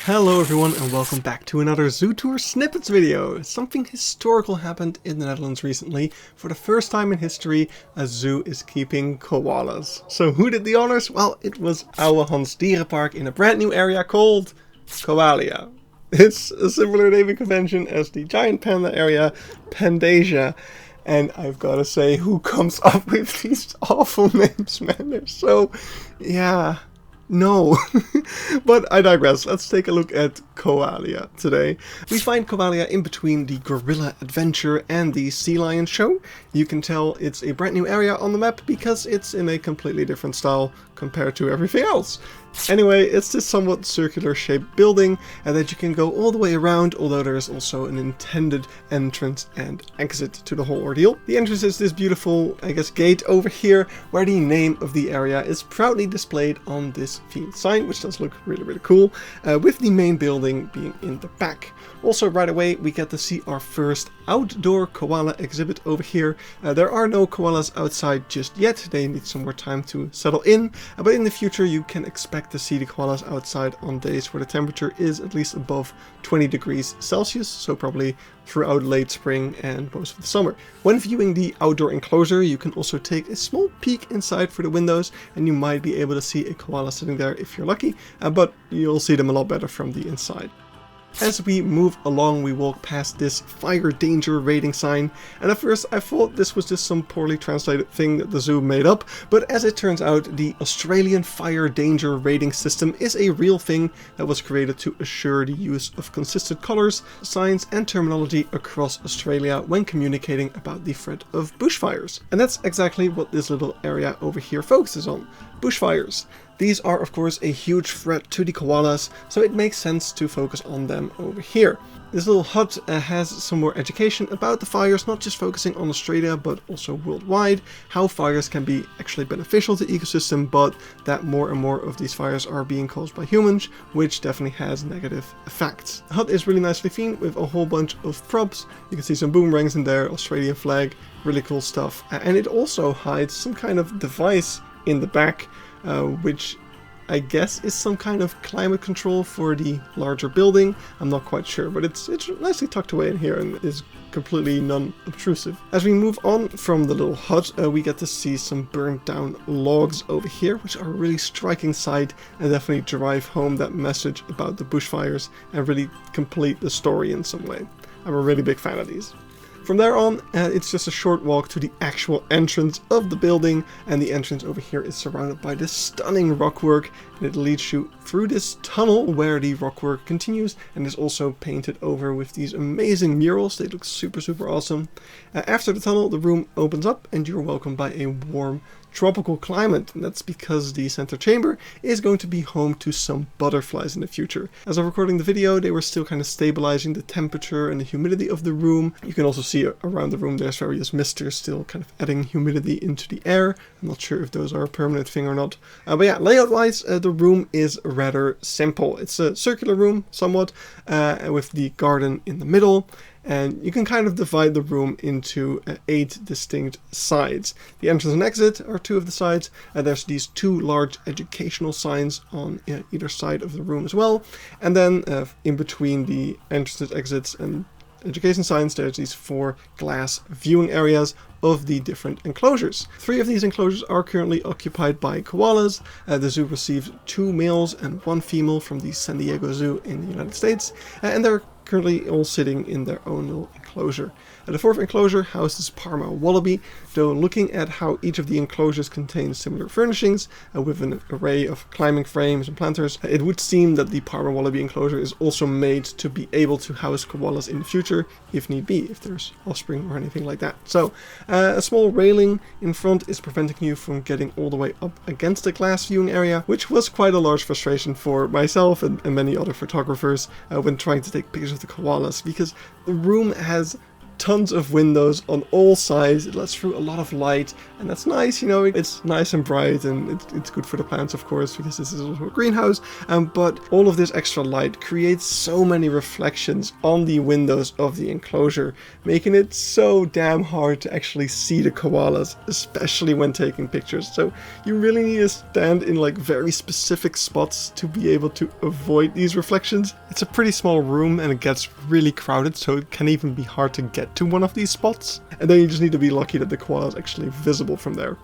Hello everyone and welcome back to another Zoo Tour Snippets video. Something historical happened in the Netherlands recently. For the first time in history, a zoo is keeping koalas. So who did the honors? Well, it was Ouwehands Dierenpark in a brand new area called Koalia. It's a similar naming convention as the giant panda area, Pandasia. And I've got to say, who comes up with these awful names, man? They're so... yeah... no. But I digress. Let's take a look at Koalia today. We find Koalia in between the Gorilla Adventure and the Sea Lion Show. You can tell it's a brand new area on the map because it's in a completely different style compared to everything else. Anyway, it's this somewhat circular shaped building that you can go all the way around, although there's also an intended entrance and exit to the whole ordeal. The entrance is this beautiful, I guess, gate over here where the name of the area is proudly displayed on this themed sign, which does look really cool, with the main building being in the back. Also, right away, we get to see our first outdoor koala exhibit over here. There are no koalas outside just yet. They need some more time to settle in, but in the future you can expect to see the koalas outside on days where the temperature is at least above 20 degrees Celsius, so probably throughout late spring and most of the summer. When viewing the outdoor enclosure, you can also take a small peek inside through the windows, and you might be able to see a koala sitting there if you're lucky, but you'll see them a lot better from the inside. As we move along, we walk past this fire danger rating sign, and at first I thought this was just some poorly translated thing that the zoo made up, but as it turns out, the Australian fire danger rating system is a real thing that was created to assure the use of consistent colours, signs and terminology across Australia when communicating about the threat of bushfires. And that's exactly what this little area over here focuses on: bushfires. These are of course a huge threat to the koalas, so it makes sense to focus on them over here. This little hut has some more education about the fires, not just focusing on Australia but also worldwide, how fires can be actually beneficial to the ecosystem, but that more and more of these fires are being caused by humans, which definitely has negative effects. The hut is really nicely themed with a whole bunch of props. You can see some boomerangs in there, Australian flag, really cool stuff, and it also hides some kind of device in the back, which I guess is some kind of climate control for the larger building. I'm not quite sure, but it's nicely tucked away in here and is completely non-obtrusive. As we move on from the little hut, we get to see some burnt down logs over here, which are a really striking sight and definitely drive home that message about the bushfires and really complete the story in some way. I'm a really big fan of these. From there on, it's just a short walk to the actual entrance of the building, and the entrance over here is surrounded by this stunning rockwork, and it leads you through this tunnel where the rockwork continues and is also painted over with these amazing murals. They look super awesome. After the tunnel, the room opens up and you're welcomed by a warm tropical climate, and that's because the center chamber is going to be home to some butterflies in the future. As I'm recording the video, they were still kind of stabilizing the temperature and the humidity of the room. You can also see around the room there's various misters still kind of adding humidity into the air. I'm not sure if those are a permanent thing or not. But yeah, layout wise, the room is rather simple. It's a circular room somewhat, with the garden in the middle. And you can kind of divide the room into 8 distinct sides. The entrance and exit are 2 of the sides. There's these 2 large educational signs on either side of the room as well. And then in between the entrances, exits, and education signs, there's these 4 glass viewing areas of the different enclosures. 3 of these enclosures are currently occupied by koalas. The zoo received 2 males and 1 female from the San Diego Zoo in the United States, and they're currently all sitting in their own little enclosure. The 4th enclosure houses Parma wallaby, though looking at how each of the enclosures contains similar furnishings, with an array of climbing frames and planters, it would seem that the Parma wallaby enclosure is also made to be able to house koalas in the future, if need be, if there's offspring or anything like that. So a small railing in front is preventing you from getting all the way up against the glass viewing area, which was quite a large frustration for myself and many other photographers when trying to take pictures of the koalas, because the room has tons of windows on all sides. It lets through a lot of light, and that's nice, you know, it's nice and bright, and it's good for the plants, of course, because this is also a greenhouse. But all of this extra light creates so many reflections on the windows of the enclosure, making it so damn hard to actually see the koalas, especially when taking pictures. So you really need to stand in like very specific spots to be able to avoid these reflections. It's a pretty small room and it gets really crowded, so it can even be hard to get to one of these spots, and then you just need to be lucky that the koala is actually visible from there.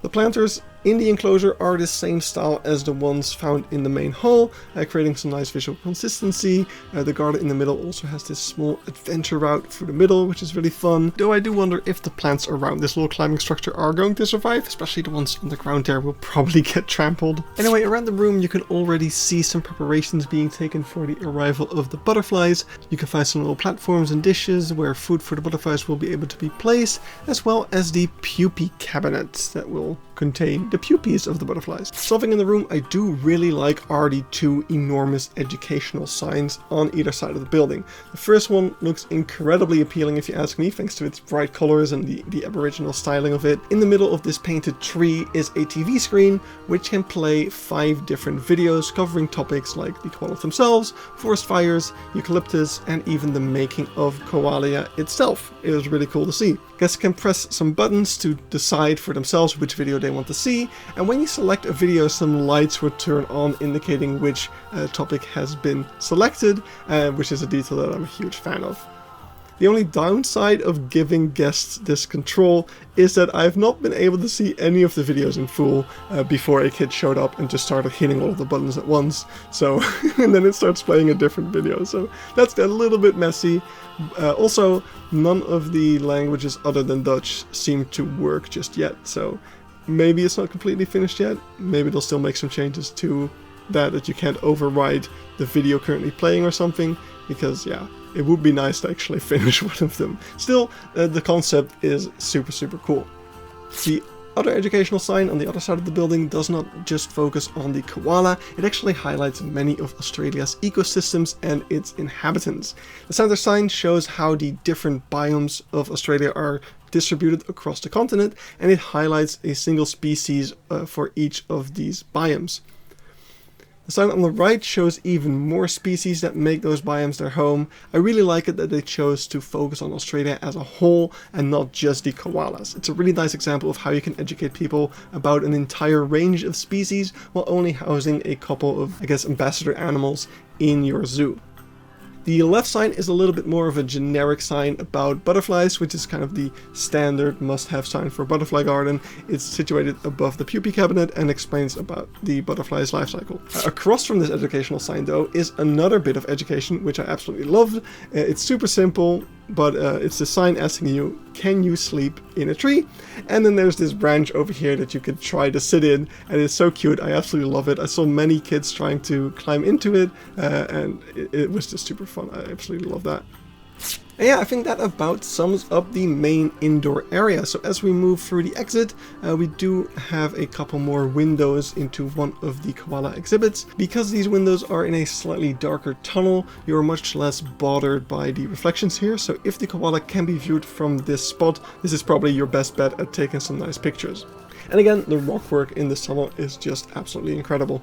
The planters in the enclosure are the same style as the ones found in the main hall, creating some nice visual consistency. The garden in the middle also has this small adventure route through the middle, which is really fun. Though I do wonder if the plants around this little climbing structure are going to survive, especially the ones on the ground there will probably get trampled. Anyway, around the room you can already see some preparations being taken for the arrival of the butterflies. You can find some little platforms and dishes where food for the butterflies will be able to be placed, as well as the pupae cabinets that will contain the pupaes of the butterflies. Something in the room I do really like are the two enormous educational signs on either side of the building. The first one looks incredibly appealing if you ask me, thanks to its bright colors and the aboriginal styling of it. In the middle of this painted tree is a TV screen which can play 5 different videos covering topics like the koalas themselves, forest fires, eucalyptus, and even the making of Koalia itself. It was really cool to see. Guests can press some buttons to decide for themselves which video they want to see, and when you select a video, some lights will turn on indicating which topic has been selected, which is a detail that I'm a huge fan of. The only downside of giving guests this control is that I've not been able to see any of the videos in full before a kid showed up and just started hitting all of the buttons at once. So, and then it starts playing a different video. So that's a little bit messy. Also, none of the languages other than Dutch seem to work just yet. So maybe it's not completely finished yet. Maybe they'll still make some changes to that you can't override the video currently playing or something. Because yeah, it would be nice to actually finish one of them. Still, the concept is super cool. The other educational sign on the other side of the building does not just focus on the koala, it actually highlights many of Australia's ecosystems and its inhabitants. The center sign shows how the different biomes of Australia are distributed across the continent, and it highlights a single species for each of these biomes. The sign on the right shows even more species that make those biomes their home. I really like it that they chose to focus on Australia as a whole and not just the koalas. It's a really nice example of how you can educate people about an entire range of species while only housing a couple of, I guess, ambassador animals in your zoo. The left sign is a little bit more of a generic sign about butterflies, which is kind of the standard must-have sign for a butterfly garden. It's situated above the pupae cabinet and explains about the butterfly's life cycle. Across from this educational sign, though, is another bit of education, which I absolutely loved. It's super simple, but it's the sign asking you, can you sleep in a tree? And then there's this branch over here that you could try to sit in, and it's so cute. I absolutely love it. I saw many kids trying to climb into it, and it was just super fun. I absolutely love that. And yeah, I think that about sums up the main indoor area. So as we move through the exit, we do have a couple more windows into one of the koala exhibits. Because these windows are in a slightly darker tunnel, you're much less bothered by the reflections here. So if the koala can be viewed from this spot, this is probably your best bet at taking some nice pictures. And again, the rock work in this tunnel is just absolutely incredible.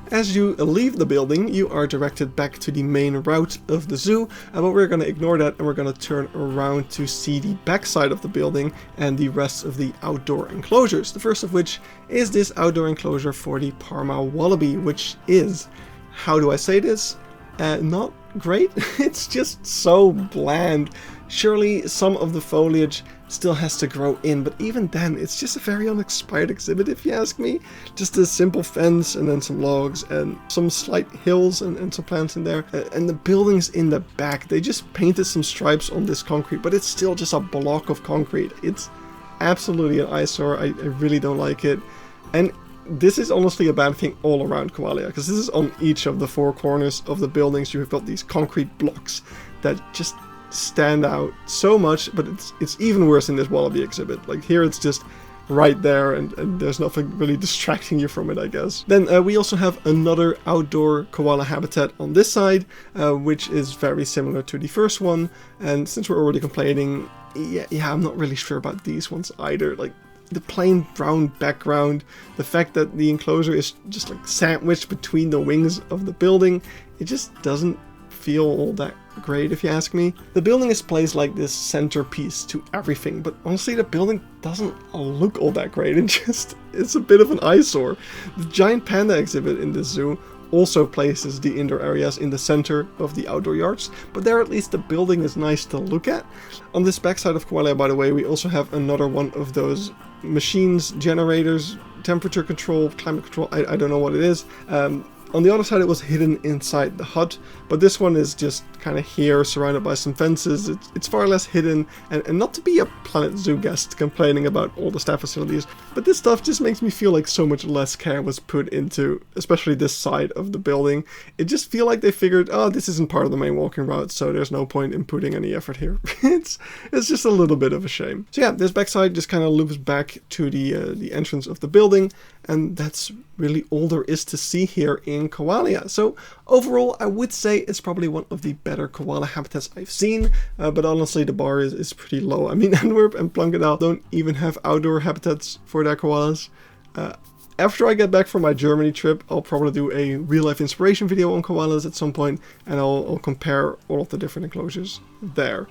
As you leave the building, you are directed back to the main route of the zoo, but we're going to ignore that and we're going to turn around to see the back side of the building and the rest of the outdoor enclosures. The first of which is this outdoor enclosure for the Parma wallaby, which is, how do I say this? Not great. It's just so bland. Surely some of the foliage still has to grow in, but even then it's just a very uninspired exhibit if you ask me. Just a simple fence and then some logs and some slight hills and some plants in there. And the buildings in the back, they just painted some stripes on this concrete, but it's still just a block of concrete. It's absolutely an eyesore. I really don't like it. And this is honestly a bad thing all around Koalia, because this is on each of the 4 corners of the buildings. You've got these concrete blocks that just stand out so much, but it's even worse in this wallaby exhibit. Like here it's just right there, and there's nothing really distracting you from it, I guess. Then we also have another outdoor koala habitat on this side, which is very similar to the first one. And since we're already complaining, yeah, I'm not really sure about these ones either. Like, the plain brown background, the fact that the enclosure is just like sandwiched between the wings of the building, it just doesn't feel all that great, if you ask me. The building is placed like this centerpiece to everything, but honestly the building doesn't look all that great. It's a bit of an eyesore. The giant panda exhibit in this zoo also places the indoor areas in the center of the outdoor yards, but there at least the building is nice to look at. On this backside of Koalia, by the way, we also have another one of those machines, generators, temperature control, climate control, I don't know what it is. On the other side it was hidden inside the hut, but this one is just kind of here, surrounded by some fences. It's far less hidden, and not to be a Planet Zoo guest complaining about all the staff facilities, but this stuff just makes me feel like so much less care was put into, especially this side of the building. It just feel like they figured, oh, this isn't part of the main walking route, so there's no point in putting any effort here. It's just a little bit of a shame. So yeah, this backside just kind of loops back to the entrance of the building, and that's really all there is to see here in Koalia. So overall, I would say it's probably one of the better koala habitats I've seen, but honestly the bar is pretty low. I mean, Antwerp and Plankendaal don't even have outdoor habitats for their koalas. After I get back from my Germany trip, I'll probably do a real-life inspiration video on koalas at some point, and I'll compare all of the different enclosures there.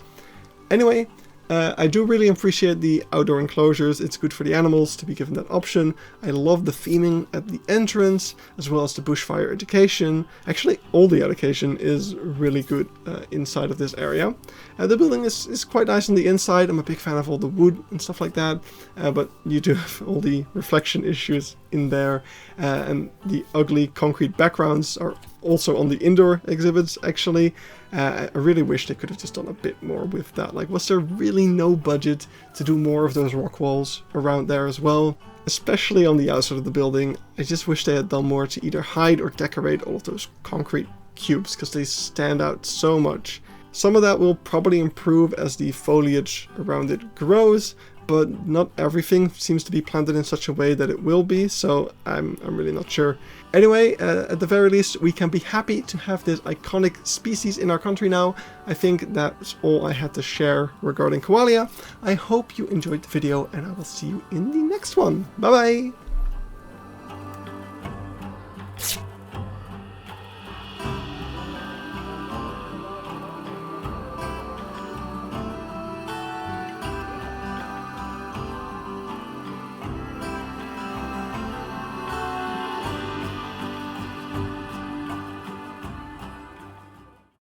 Anyway, I do really appreciate the outdoor enclosures. It's good for the animals to be given that option. I love the theming at the entrance, as well as the bushfire education. Actually, all the education is really good inside of this area. The building is quite nice on the inside. I'm a big fan of all the wood and stuff like that, but you do have all the reflection issues in there, and the ugly concrete backgrounds are also on the indoor exhibits, actually. I really wish they could have just done a bit more with that. Like, was there really no budget to do more of those rock walls around there as well? Especially on the outside of the building. I just wish they had done more to either hide or decorate all of those concrete cubes, because they stand out so much. Some of that will probably improve as the foliage around it grows, but not everything seems to be planted in such a way that it will be, so I'm really not sure. Anyway, at the very least, we can be happy to have this iconic species in our country now. I think that's all I had to share regarding Koalia. I hope you enjoyed the video, and I will see you in the next one. Bye bye!